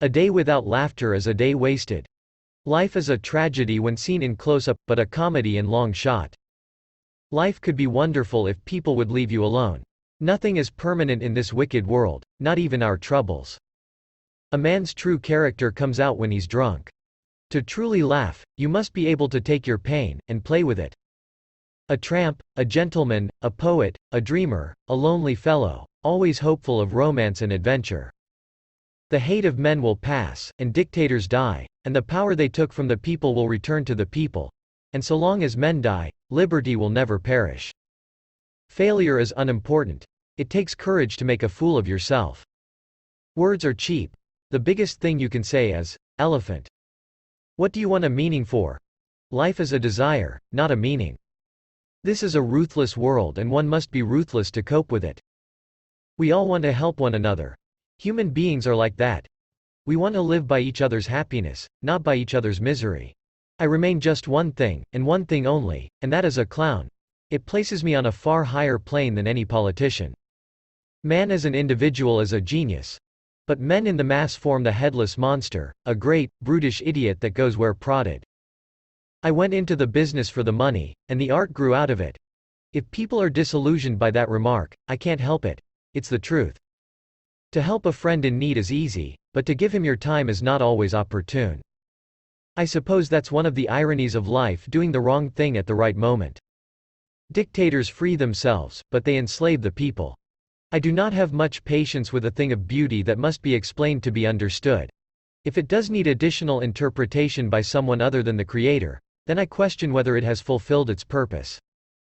A day without laughter is a day wasted. Life is a tragedy when seen in close-up, but a comedy in long shot. Life could be wonderful if people would leave you alone. Nothing is permanent in this wicked world, not even our troubles. A man's true character comes out when he's drunk. To truly laugh, you must be able to take your pain, and play with it. A tramp, a gentleman, a poet, a dreamer, a lonely fellow, always hopeful of romance and adventure. The hate of men will pass, and dictators die, and the power they took from the people will return to the people. And so long as men die, liberty will never perish. Failure is unimportant. It takes courage to make a fool of yourself. Words are cheap. The biggest thing you can say is, elephant. What do you want a meaning for? Life is a desire, not a meaning. This is a ruthless world and one must be ruthless to cope with it. We all want to help one another. Human beings are like that. We want to live by each other's happiness, not by each other's misery. I remain just one thing, and one thing only, and that is a clown. It places me on a far higher plane than any politician. Man as an individual is a genius. But men in the mass form the headless monster, a great, brutish idiot that goes where prodded. I went into the business for the money, and the art grew out of it. If people are disillusioned by that remark, I can't help it. It's the truth. To help a friend in need is easy, but to give him your time is not always opportune. I suppose that's one of the ironies of life, doing the wrong thing at the right moment. Dictators free themselves, but they enslave the people. I do not have much patience with a thing of beauty that must be explained to be understood. If it does need additional interpretation by someone other than the creator, then I question whether it has fulfilled its purpose.